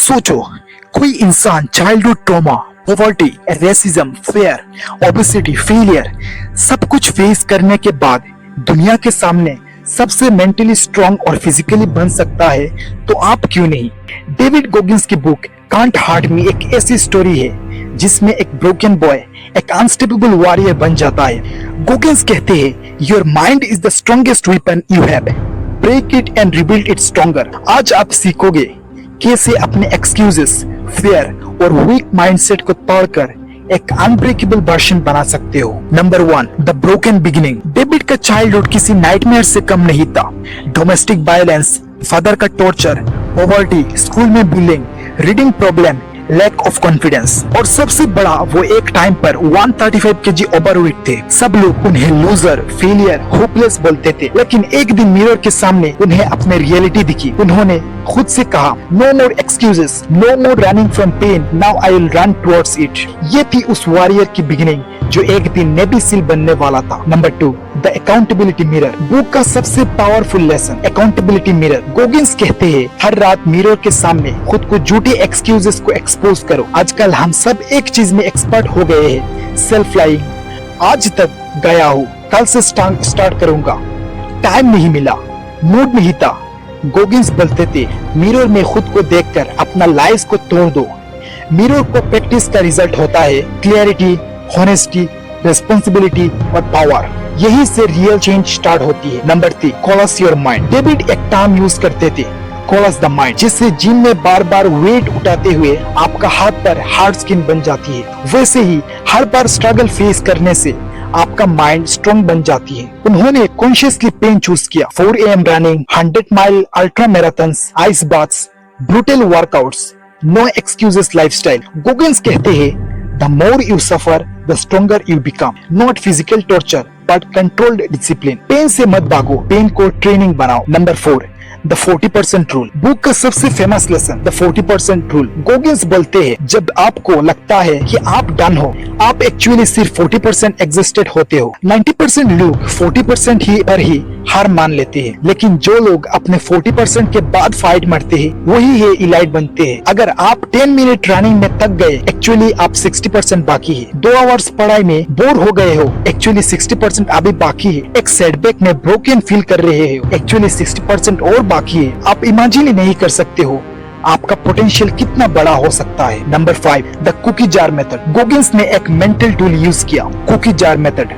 सोचो, कोई इंसान childhood trauma, poverty, racism, fair, obesity, failure सब कुछ फेस करने के बाद दुनिया के सामने सबसे मेंटली स्ट्रांग और फिजिकली बन सकता है, तो आप क्यों नहीं। डेविड गोगिंस की बुक कांट हार्ट मी एक ऐसी स्टोरी है जिसमें एक ब्रोकन बॉय एक अनस्टेपेबल वॉरियर बन जाता है। गोगिंस कहते हैं, your mind is the strongest weapon you have, break it and rebuild it stronger. आज आप सीखोगे कैसे अपने एक्सक्यूजेस, फियर और वीक माइंडसेट को तोड़कर एक अनब्रेकेबल वर्जन बना सकते हो। Number 1, the broken beginning. David का चाइल्डहुड किसी नाइटमेयर से कम नहीं था। डोमेस्टिक वायलेंस, फादर का टॉर्चर, पॉवर्टी, स्कूल में bullying, reading problem, lack of confidence और सबसे बड़ा वो एक टाइम पर 135 kg ओवरवेट थे। सब लोग उन्हें लूजर, फेलियर, होपलेस बोलते थे, लेकिन एक दिन मिरर के सामने उन्हें अपनी रियलिटी दिखी। उन्होंने खुद से कहा, no more excuses, no more running from pain, now I will run towards it. ये थी उस वॉरियर की बिगिनिंग जो एक दिन नेवी सील बनने वाला था। Number 2, the accountability mirror. Book का सबसे powerful lesson, accountability mirror. Goggins कहते हैं, हर रात मिरर के सामने खुद को झूठे एक्सक्यूजेस को एक्सपोज करो। आजकल हम सब एक चीज में एक्सपर्ट हो गए हैं, सेल्फ लाइंग। आज तक गया हूँ, कल से स्टार्ट करूंगा, टाइम नहीं मिला, मूड नहीं था। गोगिंस बोलते थे, मिरर में खुद को देखकर अपना लाइफ को तोड़ दो। मिरर को प्रैक्टिस का रिजल्ट होता है क्लियरिटी, हॉनेस्टी, रिस्पॉन्सिबिलिटी और पावर। यही से रियल चेंज स्टार्ट होती है। Number 3, callous your mind. David एक टर्म यूज करते थे, कॉलस द माइंड, जिससे जिम में बार बार वेट उठाते हुए आपका हाथ पर हार्ड स्किन बन जाती है, वैसे ही हर बार स्ट्रगल फेस करने से आपका माइंड स्ट्रॉन्ग बन जाती है। उन्होंने कॉन्शियसली पेन चूज किया। 4 AM running, 100 mile ultra marathons, ice baths, brutal workouts, no excuses lifestyle. Goggins कहते हैं, the more you suffer, the stronger you become. Not physical torture, but controlled discipline. Pain से मत भागो, pen को training बनाओ। Number 4, the 40% rule. Book का सबसे famous lesson, the 40% rule. Goggins बोलते हैं, जब आपको लगता है कि आप डन हो, आप एक्चुअली सिर्फ 40% एग्जिस्टेड होते हो। 90% लोग 40% ही पर ही हार मान लेते हैं, लेकिन जो लोग अपने 40% के बाद फाइट मारते हैं, वही है इलाइट बनते हैं। अगर आप 10 मिनट रनिंग में थक गए, एक्चुअली आप 60% बाकी है। 2 आवर्स पढ़ाई में बोर हो गए हो, एक्चुअली 60% अभी बाकी है। एक सेटबैक में ब्रोकन फील कर रहे हो, एक्चुअली 60% और बाकी है। आप इमेजिन नहीं कर सकते हो आपका पोटेंशियल कितना बड़ा हो सकता है। Number 5, the cookie jar method. Goggins ने एक मेंटल टूल यूज किया, cookie jar method.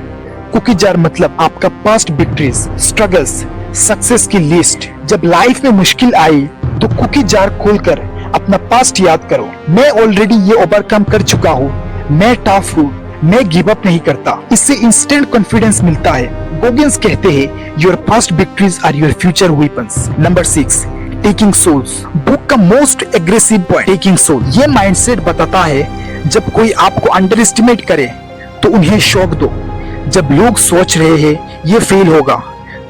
Cookie jar मतलब आपका पास्ट विक्ट्रीज, स्ट्रगल्स, सक्सेस की लिस्ट। जब लाइफ में मुश्किल आई तो कुकी जार खोलकर अपना पास्ट याद करो। मैं ऑलरेडी ये ओवरकम कर चुका हूँ, मैं टफ हूँ, मैं गिव अप नहीं करता। इससे इंस्टेंट कॉन्फिडेंस मिलता है। गोगिंस कहते हैं, your past victories are your future weapons. Number 6, taking souls. Book का most aggressive point, taking soul. ये माइंडसेट बताता है, जब कोई आपको अंडर एस्टिमेट करे तो उन्हें शौक दो। जब लोग सोच रहे हैं ये फेल होगा,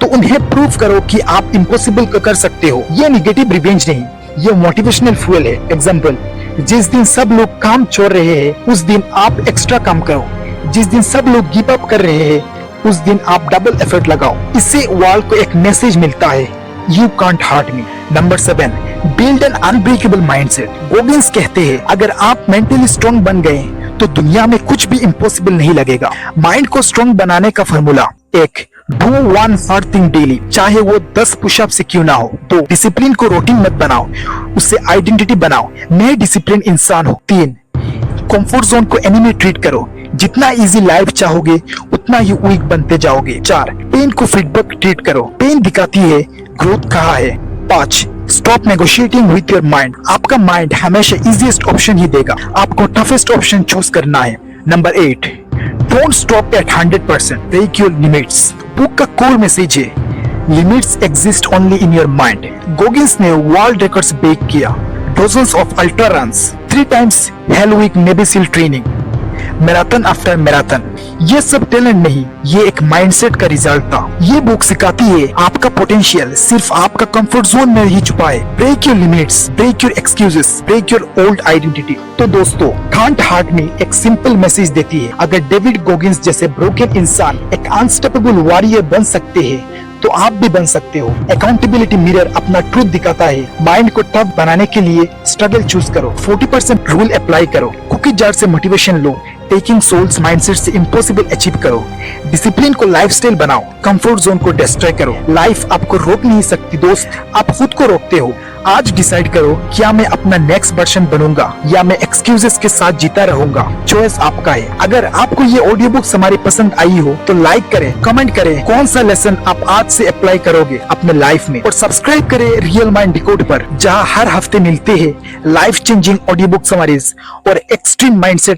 तो उन्हें प्रूव करो कि आप इम्पॉसिबल कर सकते हो। ये निगेटिव रिवेंज नहीं, ये मोटिवेशनल फ्यूल है। एग्जाम्पल, जिस दिन सब लोग काम छोड़ रहे हैं, उस दिन आप एक्स्ट्रा काम करो। जिस दिन सब लोग गिव अप कर रहे हैं, उस दिन आप डबल एफर्ट लगाओ। इससे वर्ल्ड को एक मैसेज मिलता है, you can't hurt me. Number 7, build an unbreakable mindset. Goggins कहते हैं, अगर आप मेंटली स्ट्रांग बन गए तो दुनिया में कुछ भी इम्पॉसिबल नहीं लगेगा। माइंड को स्ट्रांग बनाने का formula, 1, do 1 hard thing daily, चाहे वो 10 पुशअप से क्यों ना हो। 2, डिसिप्लिन को रूटीन मत बनाओ, उससे आइडेंटिटी बनाओ, मैं डिसिप्लिन इंसान हूँ। 3, कंफर्ट जोन को एनिमी ट्रीट करो, जितना इजी लाइफ चाहोगे उतना ही वीक बनते जाओगे। 4, पेन को फीडबैक ट्रीट करो, पेन दिखाती है ग्रोथ कहाँ है। 5, stop negotiating with your mind. आपका माइंड हमेशा इजीएस्ट ऑप्शन ही देगा, आपको टफेस्ट ऑप्शन चूज करना है। Number 8, don't stop at 100%, break your limits. Book का कोर मैसेज है, limits exist only in your mind. Goggins ने वर्ल्ड रिकॉर्ड्स ब्रेक किया, dozens of ultra runs, 3 times hell week navy seal training, marathon after marathon. ये सब talent नहीं, ये एक mindset का रिजल्ट था। ये बुक सिखाती है, आपका पोटेंशियल सिर्फ आपका कंफर्ट जोन में ही छुपा है। Break your limits, break your excuses, break your old identity. तो दोस्तों, कांट हार्ट मी एक सिंपल मैसेज देती है, अगर डेविड गोगिंस जैसे ब्रोकन इंसान एक अनस्टॉपेबल वॉरियर बन सकते हैं, तो आप भी बन सकते हो। अकाउंटेबिलिटी मिरर अपना ट्रूथ दिखाता है। माइंड को टफ बनाने के लिए स्ट्रगल चूज करो, 40% रूल अप्लाई करो, कुकी जार से मोटिवेशन लो, टेकिंग सोल्स माइंडसेट से इम्पॉसिबल अचीव करो, डिसिप्लिन को लाइफस्टाइल बनाओ, कंफर्ट जोन को डिस्ट्रॉय करो। लाइफ आपको रोक नहीं सकती दोस्त, आप खुद को रोकते हो। आज डिसाइड करो, क्या मैं अपना नेक्स्ट वर्जन बनूंगा या मैं एक्सक्यूजेस के साथ जीता रहूंगा। चॉइस आपका है। अगर आपको ये ऑडियो बुक्स हमारी पसंद आई हो तो लाइक करें, कमेंट करें कौन सा लेसन आप आज से अप्लाई करोगे अपने लाइफ में, और सब्सक्राइब करें रियल माइंड डिकोड पर, जहां हर हफ्ते मिलते हैं life changing audio book summaries और एक्सट्रीम माइंडसेट